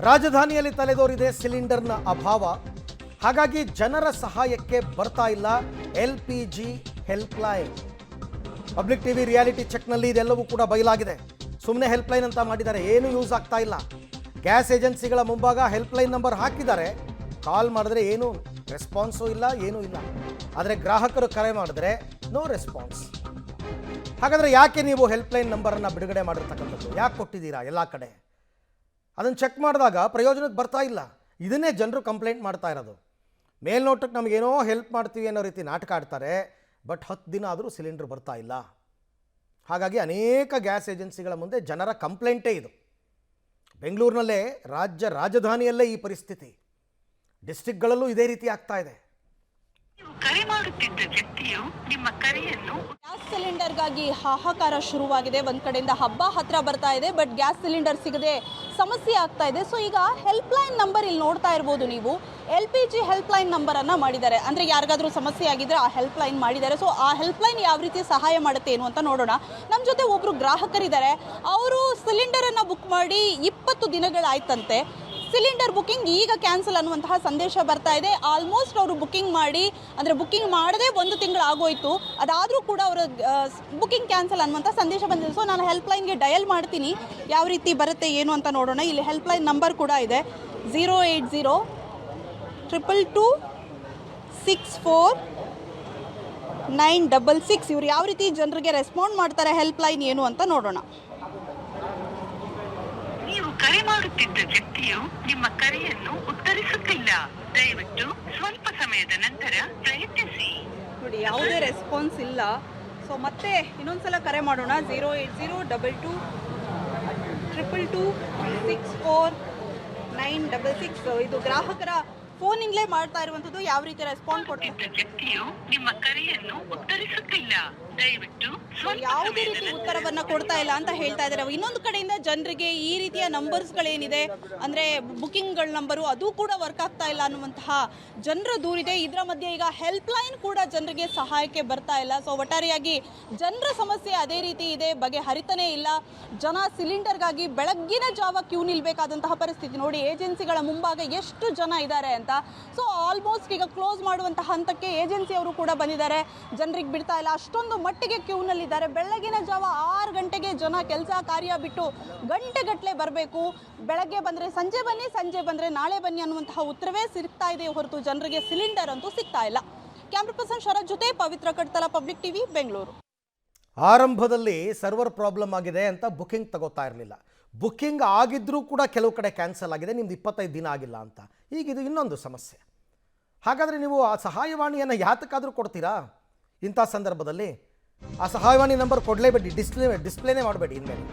ರಾಜಧಾನಿಯಲ್ಲಿ ತಲೆದೋರಿದೆ ಸಿಲಿಂಡರ್ನ ಅಭಾವ. ಹಾಗಾಗಿ ಜನರ ಸಹಾಯಕ್ಕೆ ಬರ್ತಾ ಇಲ್ಲ LPG helpline. Public TV reality ಚೆಕ್ನಲ್ಲಿ ಇದೆಲ್ಲವೂ ಕೂಡ ಬಯಲಾಗಿದೆ. ಸುಮ್ಮನೆ ಹೆಲ್ಪ್ಲೈನ್ ಅಂತ ಮಾಡಿದ್ದಾರೆ, ಏನು ಯೂಸ್ ಆಗ್ತಾ ಇಲ್ಲ. ಗ್ಯಾಸ್ ಏಜೆನ್ಸಿಗಳ ಮುಂಭಾಗ ಹೆಲ್ಪ್ಲೈನ್ ನಂಬರ್ ಹಾಕಿದ್ದಾರೆ, ಕಾಲ್ ಮಾಡಿದ್ರೆ ಏನು ರೆಸ್ಪಾನ್ಸು ಇಲ್ಲ, ಏನೂ ಇಲ್ಲ. ಆದರೆ ಗ್ರಾಹಕರು ಕರೆ ಮಾಡಿದ್ರೆ ನೋ ರೆಸ್ಪಾನ್ಸ್. ಹಾಗಾದರೆ ಯಾಕೆ ನೀವು ಹೆಲ್ಪ್ಲೈನ್ ನಂಬರನ್ನು ಬಿಡುಗಡೆ ಮಾಡಿರ್ತಕ್ಕಂಥದ್ದು? ಯಾಕೆ ಕೊಟ್ಟಿದ್ದೀರಾ ಎಲ್ಲ ಕಡೆ? ಅದನ್ನು ಚೆಕ್ ಮಾಡಿದಾಗ ಪ್ರಯೋಜನಕ್ಕೆ ಬರ್ತಾ ಇಲ್ಲ. ಇದನ್ನೇ ಜನರು ಕಂಪ್ಲೇಂಟ್ ಮಾಡ್ತಾ ಇರೋದು. ಮೇಲ್ನೋಟಕ್ಕೆ ನಮಗೇನೋ ಹೆಲ್ಪ್ ಮಾಡ್ತೀವಿ ಅನ್ನೋ ರೀತಿ ನಾಟಕ ಆಡ್ತಾರೆ, ಬಟ್ 10 ದಿನ ಆದರೂ ಸಿಲಿಂಡರ್ ಬರ್ತಾ ಇಲ್ಲ. ಹಾಗಾಗಿ ಅನೇಕ ಗ್ಯಾಸ್ ಏಜೆನ್ಸಿಗಳ ಮುಂದೆ ಜನರ ಕಂಪ್ಲೇಂಟೇ ಇದು. ಬೆಂಗಳೂರಿನಲ್ಲೇ ರಾಜಧಾನಿಯಲ್ಲೇ ಈ ಪರಿಸ್ಥಿತಿ, ಡಿಸ್ಟ್ರಿಕ್ಟ್ಗಳಲ್ಲೂ ಇದೇ ರೀತಿ ಆಗ್ತಾ ಇದೆ. ಕರೆ ಮಾಡುತ್ತಿದ್ದ ವ್ಯಕ್ತಿಯು ನಿಮ್ಮ ಕರೆಯನ್ನು ಗ್ಯಾಸ್ ಸಿಲಿಂಡರ್ಗಾಗಿ ಹಾಹಾಕಾರ ಶುರುವಾಗಿದೆ. ಒಂದ್ ಕಡೆಯಿಂದ ಹಬ್ಬ ಹತ್ರ ಬರ್ತಾ ಇದೆ, ಬಟ್ ಗ್ಯಾಸ್ ಸಿಲಿಂಡರ್ ಸಿಗದೆ ಸಮಸ್ಯೆ ಆಗ್ತಾ ಇದೆ. ಸೊ ಈಗ ಹೆಲ್ಪ್ಲೈನ್ ನಂಬರ್ ಇಲ್ಲಿ ನೋಡ್ತಾ ಇರ್ಬೋದು ನೀವು, LPG ಹೆಲ್ಪ್ಲೈನ್ ನಂಬರ್ ಅನ್ನ ಮಾಡಿದ್ದಾರೆ. ಅಂದ್ರೆ ಯಾರಿಗಾದ್ರೂ ಸಮಸ್ಯೆ ಆಗಿದ್ರೆ ಆ ಹೆಲ್ಪ್ಲೈನ್ ಮಾಡಿದ್ದಾರೆ. ಸೊ ಆ ಹೆಲ್ಪ್ಲೈನ್ ಯಾವ ರೀತಿ ಸಹಾಯ ಮಾಡುತ್ತೆ ಏನು ಅಂತ ನೋಡೋಣ. ನಮ್ಮ ಜೊತೆ ಒಬ್ರು ಗ್ರಾಹಕರಿದ್ದಾರೆ. ಅವರು ಸಿಲಿಂಡರ್ ಅನ್ನ ಬುಕ್ ಮಾಡಿ 20 ದಿನಗಳಾಯ್ತಂತೆ. ಸಿಲಿಂಡರ್ ಬುಕ್ಕಿಂಗ್ ಈಗ ಕ್ಯಾನ್ಸಲ್ ಅನ್ನುವಂತಹ ಸಂದೇಶ ಬರ್ತಾ ಇದೆ. ಆಲ್ಮೋಸ್ಟ್ ಅವರು ಬುಕ್ಕಿಂಗ್ ಮಾಡಿ, ಅಂದರೆ ಬುಕ್ಕಿಂಗ್ ಮಾಡದೆ 1 ತಿಂಗಳು ಆಗೋಯ್ತು. ಅದಾದರೂ ಕೂಡ ಅವರ ಬುಕ್ಕಿಂಗ್ ಕ್ಯಾನ್ಸಲ್ ಅನ್ನುವಂಥ ಸಂದೇಶ ಬಂದಿದೆ. ಸೊ ನಾನು ಹೆಲ್ಪ್ಲೈನ್ಗೆ ಡಯಲ್ ಮಾಡ್ತೀನಿ, ಯಾವ ರೀತಿ ಬರುತ್ತೆ ಏನು ಅಂತ ನೋಡೋಣ. ಇಲ್ಲಿ ಹೆಲ್ಪ್ಲೈನ್ ನಂಬರ್ ಕೂಡ ಇದೆ, 08022649666. ಇವ್ರು ಯಾವ ರೀತಿ ಜನರಿಗೆ ರೆಸ್ಪಾಂಡ್ ಮಾಡ್ತಾರೆ ಹೆಲ್ಪ್ಲೈನ್ ಏನು ಅಂತ ನೋಡೋಣ. ನೀವು ಕರೆ ಮಾಡುತ್ತಿದ್ದ ವ್ಯಕ್ತಿಯು ನಿಮ್ಮ ಕರೆಯನ್ನು ಉತ್ತರಿಸುತ್ತಿಲ್ಲ. ದಯವಿಟ್ಟು ಸ್ವಲ್ಪ ಸಮಯದ ನಂತರ ಪ್ರಯತ್ನಿಸಿ. ನೋಡಿ, ಯಾವುದೇ ರೆಸ್ಪಾನ್ಸ್ ಇಲ್ಲ. ಸೊ ಮತ್ತೆ ಇನ್ನೊಂದ್ಸಲ ಕರೆ ಮಾಡೋಣ, 0802222649666. ಇದು ಗ್ರಾಹಕರ ಫೋನಿಂದಲೇ ಮಾಡ್ತಾ ಇರುವಂಥದ್ದು. ಯಾವ ರೀತಿ ರೆಸ್ಪಾನ್ಸ್ ಕೊಡ್ತಿದ್ದ ವ್ಯಕ್ತಿಯು ನಿಮ್ಮ ಕರೆಯನ್ನು ಉತ್ತರಿಸುತ್ತಿಲ್ಲ. ದಯವಿಟ್ಟು ಯಾವುದೇ ರೀತಿ ಉತ್ತರವನ್ನ ಕೊಡ್ತಾ ಇಲ್ಲ ಅಂತ ಹೇಳ್ತಾ ಇದ್ದಾರೆ. ಇನ್ನೊಂದು ಕಡೆಯಿಂದ ಜನರಿಗೆ ಈ ರೀತಿಯ ನಂಬರ್ಸ್ಗಳೇನಿದೆ, ಅಂದರೆ ಬುಕ್ಕಿಂಗ್ಗಳ ನಂಬರು, ಅದು ಕೂಡ ವರ್ಕ್ ಆಗ್ತಾ ಇಲ್ಲ ಅನ್ನುವಂತಹ ಜನರ ದೂರಿದೆ. ಇದರ ಮಧ್ಯೆ ಈಗ ಹೆಲ್ಪ್ಲೈನ್ ಕೂಡ ಜನರಿಗೆ ಸಹಾಯಕ್ಕೆ ಬರ್ತಾ ಇಲ್ಲ. ಸೊ ಒಟ್ಟಾರೆಯಾಗಿ ಜನರ ಸಮಸ್ಯೆ ಅದೇ ರೀತಿ ಇದೆ, ಬಗೆಹರಿತಾನೇ ಇಲ್ಲ. ಜನ ಸಿಲಿಂಡರ್ಗಾಗಿ ಬೆಳಗ್ಗಿನ ಜಾವ ಕ್ಯೂ ನಿಲ್ಬೇಕಾದಂತಹ ಪರಿಸ್ಥಿತಿ. ನೋಡಿ, ಏಜೆನ್ಸಿಗಳ ಮುಂಭಾಗ ಎಷ್ಟು ಜನ ಇದ್ದಾರೆ ಅಂತ. ಸೊ ಆಲ್ಮೋಸ್ಟ್ ಈಗ ಕ್ಲೋಸ್ ಮಾಡುವಂತಹ ಹಂತಕ್ಕೆ ಏಜೆನ್ಸಿಯವರು ಕೂಡ ಬಂದಿದ್ದಾರೆ. ಜನರಿಗೆ ಬಿಡ್ತಾ ಇಲ್ಲ, ಅಷ್ಟೊಂದು ಮಟ್ಟಿಗೆ ಕ್ಯೂನಲ್ಲಿದ್ದಾರೆ. ಬೆಳಗಿನ ಜಾವ 6 ಗಂಟೆಗೆ ಜನ ಕೆಲಸ ಕಾರ್ಯ ಬಿಟ್ಟು ಗಂಟೆಗಟ್ಟಲೆ ಬರಬೇಕು. ಬೆಳಗ್ಗೆ ಬಂದರೆ ಸಂಜೆ ಬನ್ನಿ, ಸಂಜೆ ಬಂದರೆ ನಾಳೆ ಬನ್ನಿ ಅನ್ನುವಂತಹ ಉತ್ತರವೇ ಸಿಗ್ತಾ ಇದೆ ಹೊರತು ಜನರಿಗೆ ಸಿಲಿಂಡರ್ ಅಂತೂ ಸಿಗ್ತಾ ಇಲ್ಲ. ಕ್ಯಾಮ್ರಾ ಪರ್ಸನ್ ಶರತ್ ಜೊತೆ ಪವಿತ್ರ ಕಡ್ತಲ, ಪಬ್ಲಿಕ್ ಟಿವಿ, ಬೆಂಗಳೂರು. ಆರಂಭದಲ್ಲಿ ಸರ್ವರ್ ಪ್ರಾಬ್ಲಮ್ ಆಗಿದೆ ಅಂತ ಬುಕ್ಕಿಂಗ್ ತಗೋತಾ ಇರಲಿಲ್ಲ. ಬುಕ್ಕಿಂಗ್ ಆಗಿದ್ರೂ ಕೂಡ ಕೆಲವು ಕಡೆ ಕ್ಯಾನ್ಸಲ್ ಆಗಿದೆ, ನಿಮ್ದು 25 ದಿನ ಆಗಿಲ್ಲ ಅಂತ. ಈಗ ಇದು ಇನ್ನೊಂದು ಸಮಸ್ಯೆ. ಹಾಗಾದರೆ ನೀವು ಆ ಸಹಾಯವಾಣಿಯನ್ನು ಯಾತಕ್ಕಾದರೂ ಕೊಡ್ತೀರಾ? ಇಂಥ ಸಂದರ್ಭದಲ್ಲಿ ಆ ಸಹಾಯವಾಣಿ ನಂಬರ್ ಕೊಡಲೇಬೇಡಿ, ಡಿಸ್ಪ್ಲೇನೇ ಮಾಡಬೇಡಿ ಇನ್ಮೇಲೆ.